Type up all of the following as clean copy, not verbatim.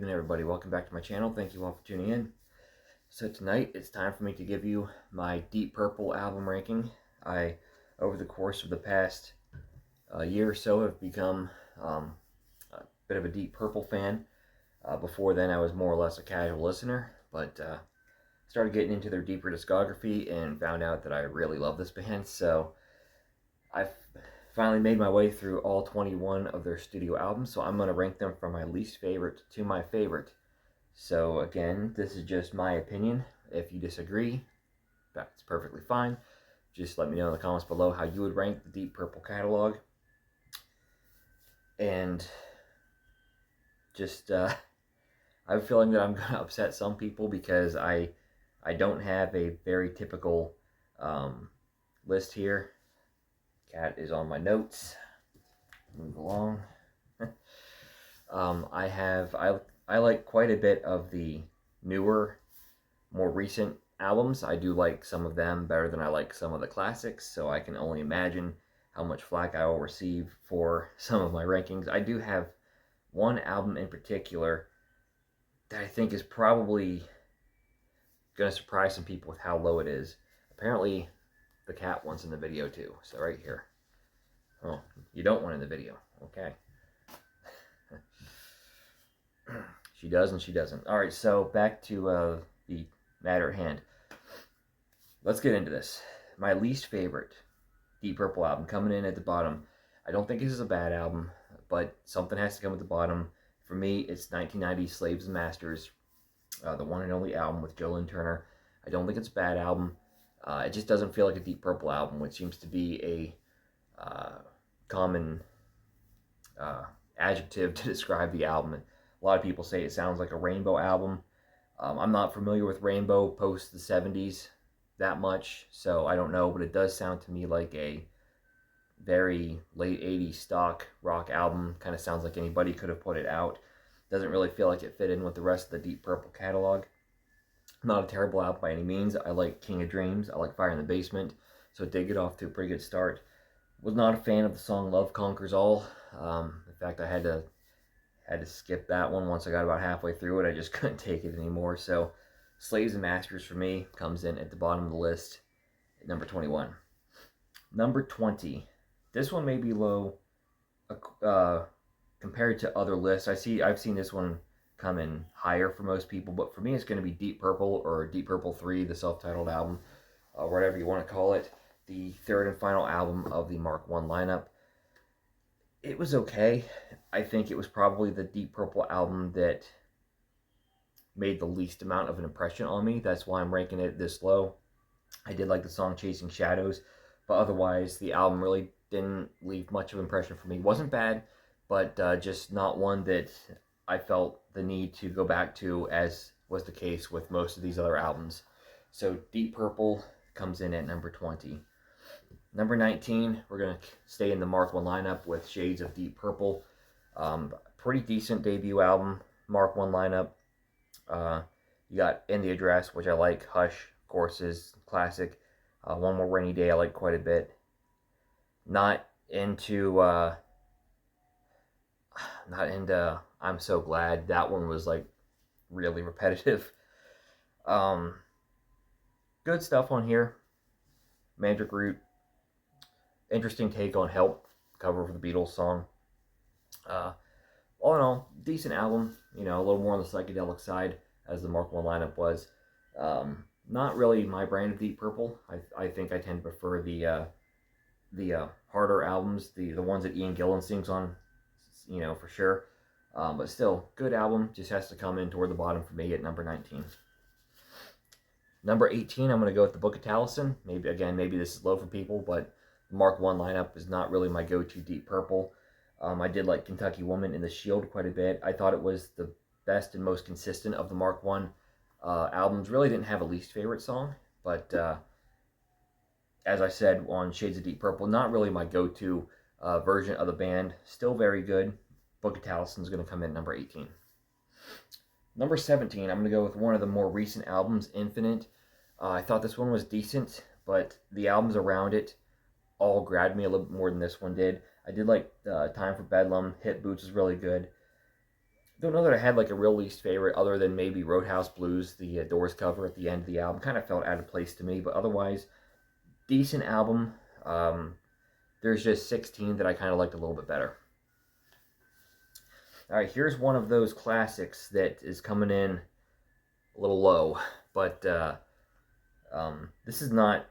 evening, everybody. Welcome back to my channel. Thank you all for tuning in. So tonight, it's time for me to give you my Deep Purple album ranking. Over the course of the past year or so, have become a bit of a Deep Purple fan. Before then, I was more or less a casual listener, but started getting into their deeper discography and found out that I really love this band. So I've finally made my way through all 21 of their studio albums, so I'm going to rank them from my least favorite to my favorite. So again, this is just my opinion. If you disagree, that's perfectly fine. Just let me know in the comments below how you would rank the Deep Purple catalog. And just, I have a feeling that I'm going to upset some people because I don't have a very typical list here. Cat is on my notes. Move along. I like quite a bit of the newer, more recent albums. I do like some of them better than I like some of the classics, so I can only imagine how much flack I will receive for some of my rankings. I do have one album in particular that I think is probably going to surprise some people with how low it is. Apparently, the cat wants in the video too, so right here. Oh, you don't want in the video. Okay. She does and she doesn't. Alright, so back to the matter at hand. Let's get into this. My least favorite Deep Purple album, coming in at the bottom. I don't think this is a bad album, but something has to come at the bottom. For me, it's 1990's Slaves and Masters, the one and only album with Joe Lynn Turner. I don't think it's a bad album. It just doesn't feel like a Deep Purple album, which seems to be a common adjective to describe the album. A lot of people say it sounds like a Rainbow album. I'm not familiar with Rainbow post the 70s that much, so I don't know, but it does sound to me like a very late 80s stock rock album. Kind of sounds like anybody could have put it out. Doesn't really feel like it fit in with the rest of the Deep Purple catalog. Not a terrible album by any means. I like King of Dreams. I like Fire in the Basement, so it did get off to a pretty good start. Was not a fan of the song Love Conquers All. In fact, I had to skip that one once I got about halfway through it. I just couldn't take it anymore. So Slaves and Masters for me comes in at the bottom of the list at number 21. Number 20. This one may be low compared to other lists. I've seen this one come in higher for most people, but for me it's going to be Deep Purple, or Deep Purple 3, the self-titled album, whatever you want to call it. The third and final album of the Mark I lineup. It was okay. I think it was probably the Deep Purple album that made the least amount of an impression on me. That's why I'm ranking it this low. I did like the song Chasing Shadows, but otherwise the album really didn't leave much of an impression for me. It wasn't bad, but just not one that I felt the need to go back to, as was the case with most of these other albums. So Deep Purple comes in at number 20. Number 19, we're going to stay in the Mark I lineup with Shades of Deep Purple. Pretty decent debut album, Mark I lineup. You got In the Address, which I like. Hush, of course, is classic. One More Rainy Day I like quite a bit. Not into I'm So Glad. That one was like really repetitive. Good stuff on here. Magic Root. Interesting take on Help, cover for the Beatles song. All in all, decent album. You know, a little more on the psychedelic side, as the Mark I lineup was. Not really my brand of Deep Purple. I think I tend to prefer the harder albums, the ones that Ian Gillan sings on, you know, for sure. But still, good album. Just has to come in toward the bottom for me at number 19. Number 18, I'm going to go with the Book of Taliesin. Maybe this is low for people, but the Mark I lineup is not really my go-to Deep Purple. I did like Kentucky Woman and The Shield quite a bit. I thought it was the best and most consistent of the Mark I albums. Really didn't have a least favorite song, but as I said on Shades of Deep Purple, not really my go-to version of the band. Still very good. Book of Taliesin is going to come in number 18. Number 17, I'm going to go with one of the more recent albums, Infinite. I thought this one was decent, but the albums around it all grabbed me a little bit more than this one did. I did like Time for Bedlam. Hit Boots is really good. Don't know that I had like a real least favorite other than maybe Roadhouse Blues, the Doors cover at the end of the album. Kind of felt out of place to me, but otherwise, decent album. Um, there's just 16 that I kind of liked a little bit better. All right, here's one of those classics that is coming in a little low, but this is not.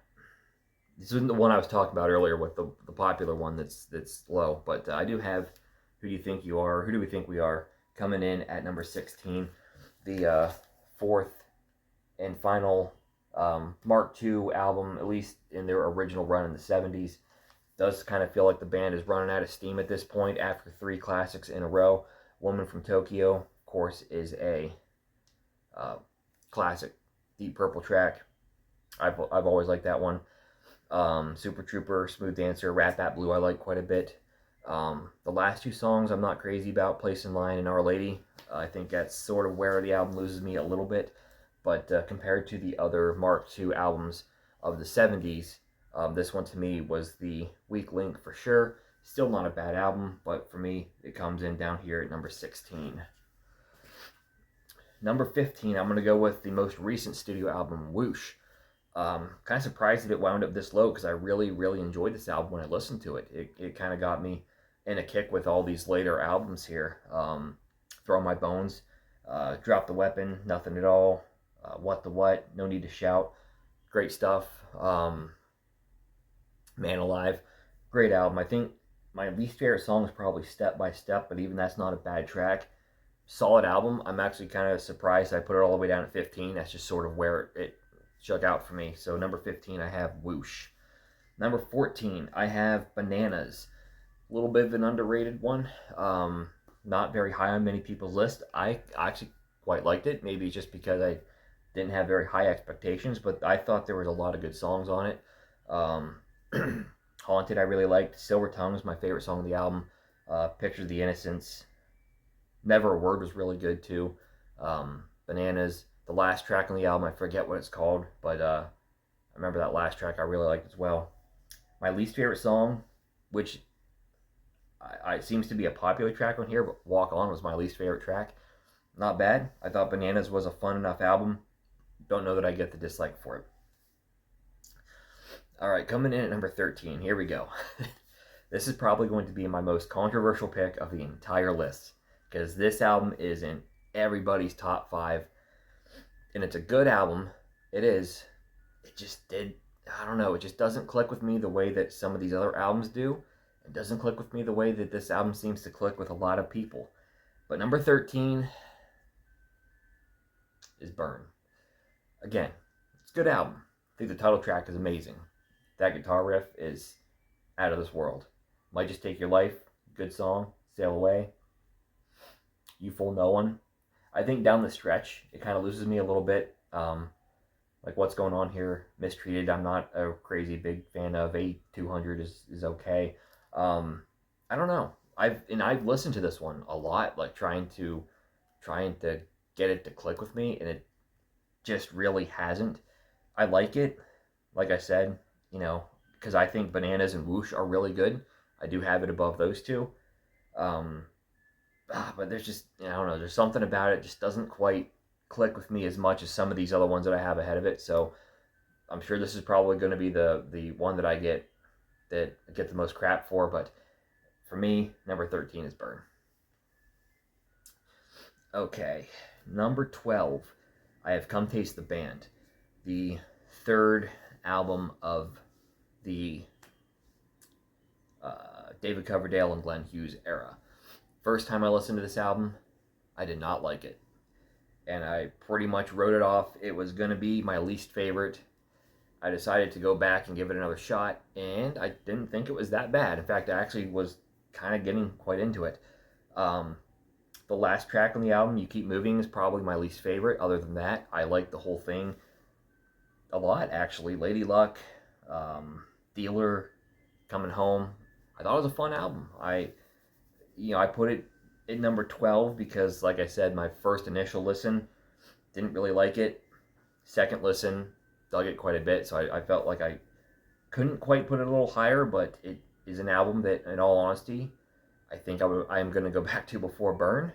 This isn't the one I was talking about earlier with the popular one that's low, but I do have Who Do You Think You Are? Who Do We Think We Are? Coming in at number 16, the fourth and final Mark II album, at least in their original run in the 70s. Does kind of feel like the band is running out of steam at this point after 3 classics in a row. Woman from Tokyo, of course, is a classic Deep Purple track. I've always liked that one. Super Trooper, Smooth Dancer, Rat Bat Blue I like quite a bit. The last 2 songs I'm not crazy about, Place in Line and Our Lady. I think that's sort of where the album loses me a little bit. But compared to the other Mark II albums of the 70s, this one to me was the weak link for sure. Still not a bad album, but for me, it comes in down here at number 16. Number 15, I'm going to go with the most recent studio album, Whoosh. Kind of surprised that it wound up this low because I really, really enjoyed this album when I listened to it. It kind of got me in a kick with all these later albums here. Throw My Bones, Drop the Weapon, Nothing at All, What the What, No Need to Shout. Great stuff. Man Alive, great album. I think my least favorite song is probably Step by Step, but even that's not a bad track. Solid album. I'm actually kind of surprised I put it all the way down at 15. That's just sort of where it shook out for me. So number 15, I have Whoosh. Number 14, I have Bananas. A little bit of an underrated one. Not very high on many people's list. I actually quite liked it. Maybe just because I didn't have very high expectations, but I thought there was a lot of good songs on it. Haunted I really liked. Silver Tongue is my favorite song of the album. Pictures of the Innocents. Never a Word was really good too. Bananas. The last track on the album, I forget what it's called, but I remember that last track I really liked as well. My least favorite song, which I seems to be a popular track on here, but Walk On was my least favorite track. Not bad. I thought Bananas was a fun enough album. Don't know that I get the dislike for it. All right, coming in at number 13. Here we go. This is probably going to be my most controversial pick of the entire list because this album is in everybody's top 5. And it's a good album. It is. It just did. I don't know. It just doesn't click with me the way that some of these other albums do. It doesn't click with me the way that this album seems to click with a lot of people. But number 13 is Burn. Again, it's a good album. I think the title track is amazing. That guitar riff is out of this world. Might Just Take Your Life. Good song. Sail Away. You Fool No One. I think down the stretch, it kind of loses me a little bit. Like What's Going On Here, Mistreated, I'm not a crazy big fan of. 8200 is okay. I don't know. I've listened to this one a lot, like trying to get it to click with me, and it just really hasn't. I like it, like I said, because I think Bananas and Whoosh are really good. I do have it above those two. But there's just, I don't know, there's something about it just doesn't quite click with me as much as some of these other ones that I have ahead of it. So I'm sure this is probably going to be the one that I get the most crap for. But for me, number 13 is Burn. Okay, number 12, I have Come Taste the Band, the third album of the David Coverdale and Glenn Hughes era. First time I listened to this album, I did not like it. And I pretty much wrote it off. It was going to be my least favorite. I decided to go back and give it another shot, and I didn't think it was that bad. In fact, I actually was kind of getting quite into it. The last track on the album, You Keep Moving, is probably my least favorite. Other than that, I like the whole thing a lot, actually. Lady Luck, Dealer, Coming Home. I thought it was a fun album. I put it at number 12 because, like I said, my first initial listen, didn't really like it. Second listen, dug it quite a bit, so I felt like I couldn't quite put it a little higher, but it is an album that, in all honesty, I think I am going to go back to before Burn.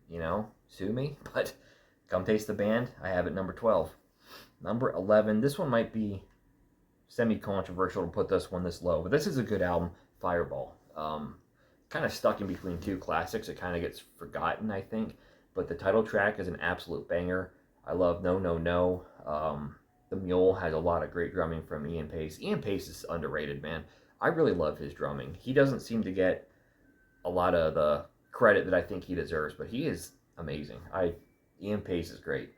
you know, sue me, but come taste the band. I have it number 12. Number 11, this one might be semi-controversial to put this one this low, but this is a good album, Fireball. Kind of stuck in between two classics. It kind of gets forgotten, I think, but the title track is an absolute banger. I love No No No. The Mule has a lot of great drumming from Ian Pace. Ian Pace is underrated, man. I really love his drumming. He doesn't seem to get a lot of the credit that I think he deserves, but he is amazing. Ian Pace is great.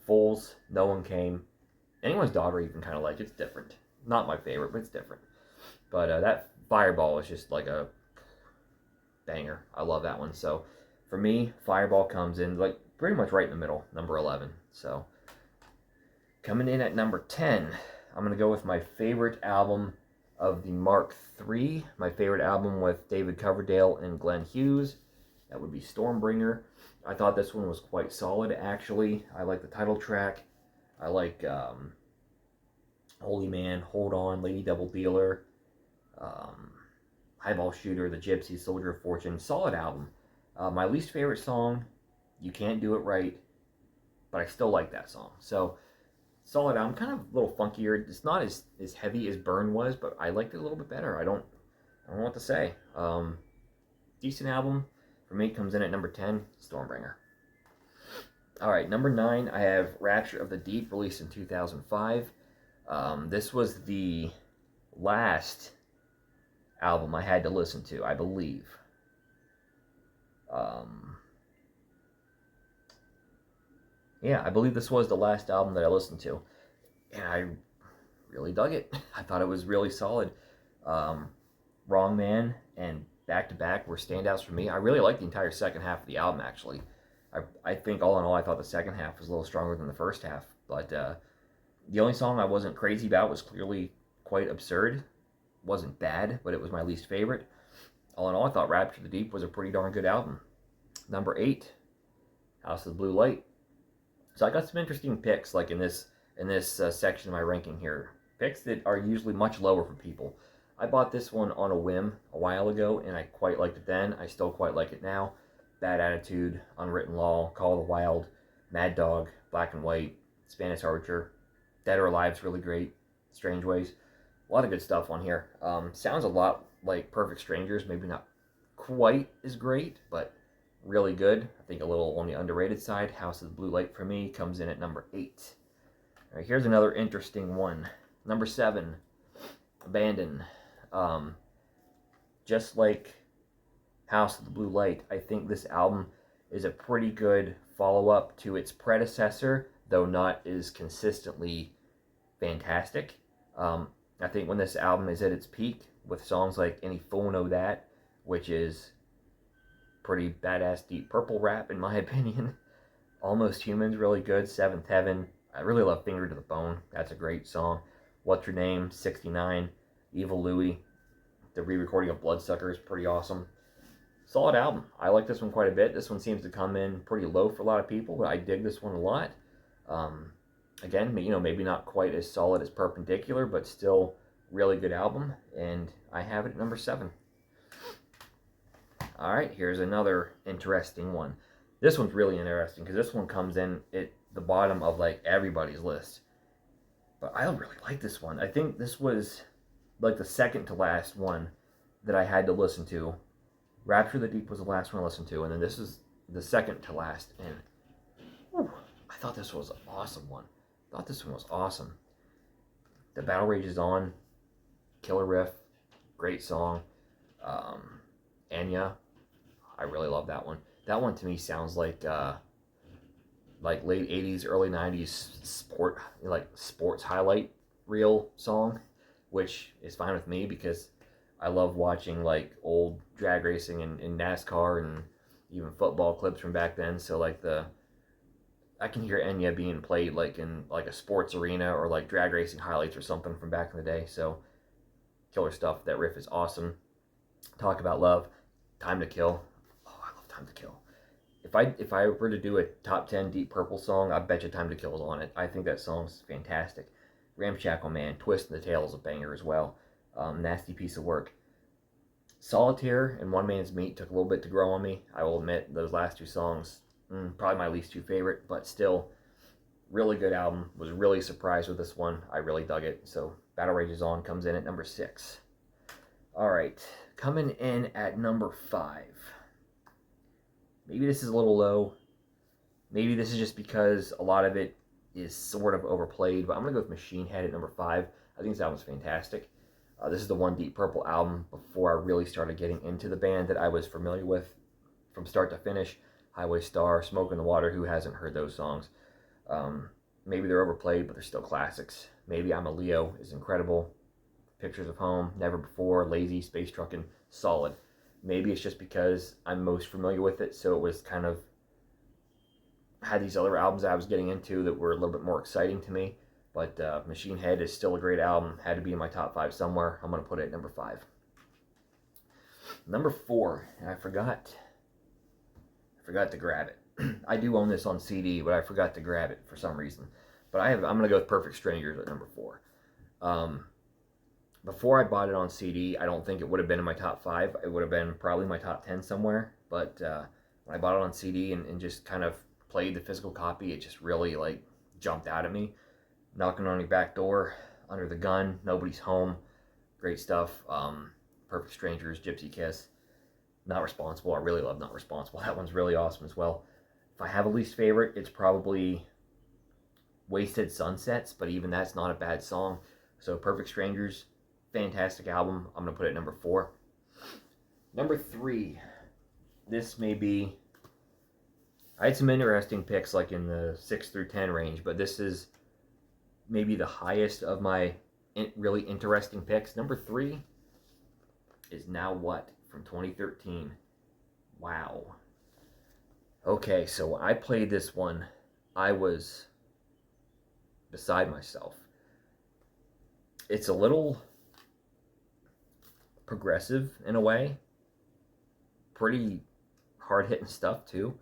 Fools, No One Came. Anyone's Daughter even kind of like. It's different. Not my favorite, but it's different. But that Fireball is just like a banger. I love that one. So for me, Fireball comes in like pretty much right in the middle, number 11. So coming in at number 10, I'm going to go with my favorite album of the Mark III, my favorite album with David Coverdale and Glenn Hughes. That would be Stormbringer. I thought this one was quite solid, actually. I like the title track. I like Holy Man, Hold On, Lady Double Dealer, Highball Shooter, The Gypsy, Soldier of Fortune. Solid album. My least favorite song, You Can't Do It Right, but I still like that song. So, solid album, kind of a little funkier. It's not as heavy as Burn was, but I liked it a little bit better. I don't know what to say. Decent album. For me, comes in at number 10, Stormbringer. Alright, number 9, I have Rapture of the Deep, released in 2005. This was the last album I had to listen to, I believe. Yeah, I believe this was the last album that I listened to. And I really dug it. I thought it was really solid. Wrong Man and Back to Back were standouts for me. I really liked the entire second half of the album, actually. I think all in all, I thought the second half was a little stronger than the first half. But the only song I wasn't crazy about was clearly quite absurd. Wasn't bad, but it was my least favorite. All in all, I thought Rapture of the Deep was a pretty darn good album. Number 8, House of the Blue Light. So I got some interesting picks, like in this section of my ranking here. Picks that are usually much lower for people. I bought this one on a whim a while ago, and I quite liked it then. I still quite like it now. Bad Attitude, Unwritten Law, Call of the Wild, Mad Dog, Black and White, Spanish Archer, Dead or Alive's really great, Strange Ways. A lot of good stuff on here. Sounds a lot like Perfect Strangers, maybe not quite as great, but really good. I think a little on the underrated side. House of the Blue Light for me comes in at number 8. All right, here's another interesting one. Number 7, Abandon. Just like House of the Blue Light, I think this album is a pretty good follow-up to its predecessor, though not as consistently fantastic. I think when this album is at its peak, with songs like Any Fool Know That, which is pretty badass Deep Purple rap in my opinion. Almost Human's really good. Seventh Heaven. I really love Finger to the Bone. That's a great song. What's Your Name? 69. Evil Louie. The re-recording of Bloodsucker is pretty awesome. Solid album. I like this one quite a bit. This one seems to come in pretty low for a lot of people, but I dig this one a lot. Again, maybe not quite as solid as Perpendicular, but still really good album, and I have it at number 7. Alright, here's another interesting one. This one's really interesting, because this one comes in at the bottom of, like, everybody's list. But I don't really like this one. I think this was, like, the second to last one that I had to listen to. Rapture of the Deep was the last one I listened to, and then this is the second to last, and whew, I thought this was an awesome one. I thought this one was awesome. The Battle Rages On, killer riff, great song. Enya, I really love that one. That one to me sounds like late 80s, early 90s sports highlight reel song, which is fine with me because I love watching like old drag racing and NASCAR and even football clips from back then. So like I can hear Enya being played like in like a sports arena or like drag racing highlights or something from back in the day. So killer stuff. That riff is awesome. Talk About Love, Time to Kill. Oh, I love Time to Kill. If I were to do a top 10 Deep Purple song, I bet you Time to Kill is on it. I think that song's fantastic. Ramshackle Man, Twist in the Tail is a banger as well. Nasty Piece of Work. Solitaire and One Man's Meat took a little bit to grow on me. I will admit, those last two songs Probably my least two favorite, but still, really good album. Was really surprised with this one. I really dug it. So Battle Rages On comes in at number 6. All right, coming in at number 5. Maybe this is a little low. Maybe this is just because a lot of it is sort of overplayed, but I'm going to go with Machine Head at number 5. I think this album's fantastic. This is the one Deep Purple album before I really started getting into the band that I was familiar with from start to finish. Highway Star, Smoke in the Water, who hasn't heard those songs? Maybe they're overplayed, but they're still classics. Maybe I'm a Leo is incredible. Pictures of Home, Never Before, Lazy, Space Truckin', solid. Maybe it's just because I'm most familiar with it, so it was kind of had these other albums I was getting into that were a little bit more exciting to me. But Machine Head is still a great album. Had to be in my top 5 somewhere. I'm going to put it at number 5. Number 4, and I forgot to grab it. I do own this on CD, but I forgot to grab it for some reason. But I'm going to go with Perfect Strangers at number 4. Before I bought it on CD, I don't think it would have been in my top 5. It would have been probably my top 10 somewhere. But when I bought it on CD and just kind of played the physical copy, it just really like jumped out at me. Knocking on Your Back Door, Under the Gun, Nobody's Home, great stuff. Perfect Strangers, Gypsy Kiss, Not Responsible. I really love Not Responsible. That one's really awesome as well. If I have a least favorite, it's probably Wasted Sunsets, but even that's not a bad song. So Perfect Strangers, fantastic album. I'm going to put it at number 4. Number 3, this may be... I had some interesting picks like in the 6 through 10 range, but this is maybe the highest of my really interesting picks. Number 3 is Now What from 2013. Wow. Okay, so when I played this one, I was beside myself. It's a little progressive in a way. Pretty hard-hitting stuff, too.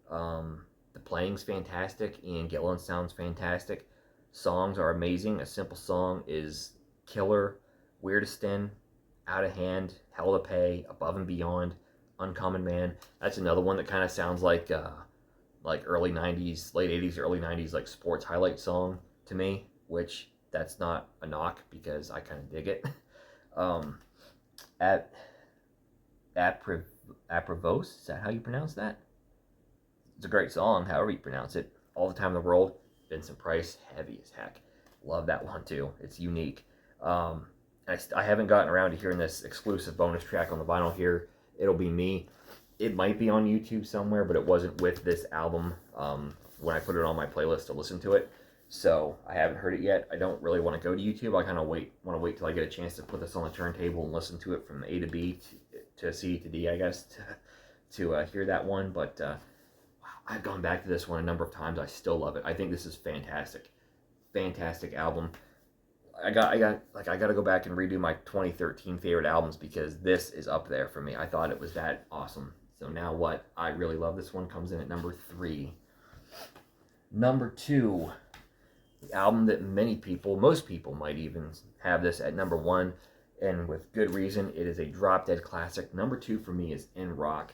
The playing's fantastic. Ian Gillan sounds fantastic. Songs are amazing. A Simple Song is killer. Weirdest In, Out of Hand, Hell to Pay, Above and Beyond, Uncommon Man. That's another one that kind of sounds like early 90s, late 80s, early 90s, like sports highlight song to me, which that's not a knock because I kind of dig it. Aprivos, is that how you pronounce that? It's a great song, however you pronounce it. All the Time in the World, Vincent Price, heavy as heck. Love that one too. It's unique. I haven't gotten around to hearing this exclusive bonus track on the vinyl here. It'll Be Me. It might be on YouTube somewhere, but it wasn't with this album when I put it on my playlist to listen to it. So I haven't heard it yet. I don't really want to go to YouTube. I kind of want to wait till I get a chance to put this on the turntable and listen to it from A to B to C to D, I guess, to hear that one. But I've gone back to this one a number of times. I still love it. I think this is fantastic. Fantastic album. I got to go back and redo my 2013 favorite albums because this is up there for me. I thought it was that awesome. So Now What? I really love this one. Comes in at number 3. Number 2, the album that most people might even have this at number 1, and with good reason. It is a drop-dead classic. Number 2 for me is In Rock.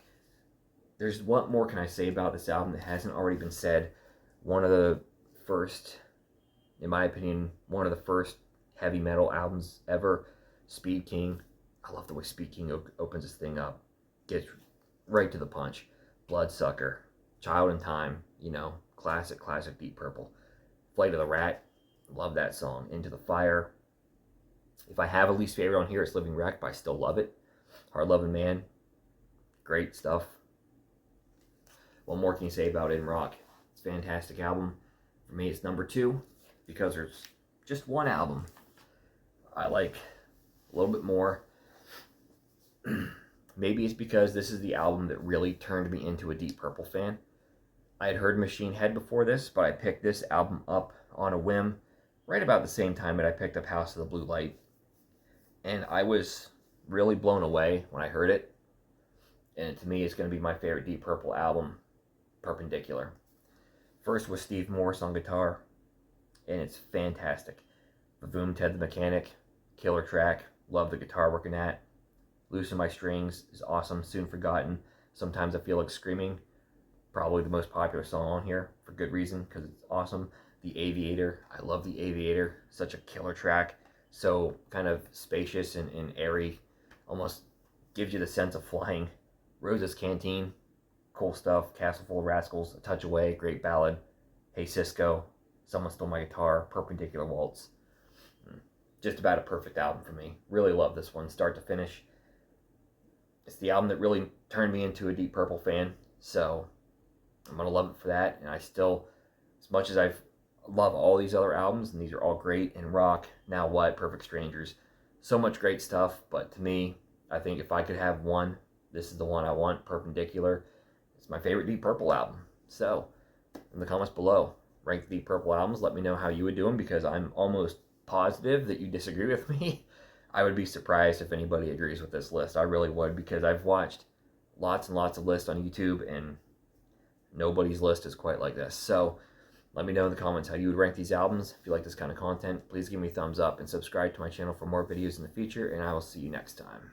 There's what more can I say about this album that hasn't already been said. One of the first, in my opinion, one of the first heavy metal albums ever. Speed King. I love the way Speed King opens this thing up. Gets right to the punch. Bloodsucker. Child in Time. Classic Deep Purple. Flight of the Rat. Love that song. Into the Fire. If I have a least favorite on here, it's Living Wreck, but I still love it. Hard Loving Man. Great stuff. What more can you say about In Rock? It's a fantastic album. For me, it's number 2 because there's just one album I like a little bit more. Maybe it's because this is the album that really turned me into a Deep Purple fan. I had heard Machine Head before this, but I picked this album up on a whim right about the same time that I picked up House of the Blue Light. And I was really blown away when I heard it. And to me, it's going to be my favorite Deep Purple album, Perpendicular. First was Steve Morse on guitar, and it's fantastic. Boom, Ted the Mechanic, killer track. Love the guitar work in that. Loosen My Strings is awesome. Soon Forgotten. Sometimes I Feel Like Screaming. probably the most popular song on here for good reason, because it's awesome. The Aviator, I love The Aviator, such a killer track, so kind of spacious and airy, almost gives you the sense of flying. Rose's Canteen, cool stuff. Castle Full of Rascals, A Touch Away, great ballad. Hey Cisco, Someone Stole My Guitar, Perpendicular Waltz. Just about a perfect album for me. Really love this one, start to finish. It's the album that really turned me into a Deep Purple fan, so I'm going to love it for that. And I still, as much as I love all these other albums, and these are all great, and Rock, Now What, Perfect Strangers, so much great stuff, but to me, I think if I could have one, this is the one I want, Perpendicular. It's my favorite Deep Purple album. So, in the comments below, rank the Deep Purple albums, let me know how you would do them, because I'm almost positive that you disagree with me. I would be surprised if anybody agrees with this list. I really would, because I've watched lots and lots of lists on YouTube, and nobody's list is quite like this. So let me know in the comments how you would rank these albums. If you like this kind of content, please give me a thumbs up and subscribe to my channel for more videos in the future, and I will see you next time.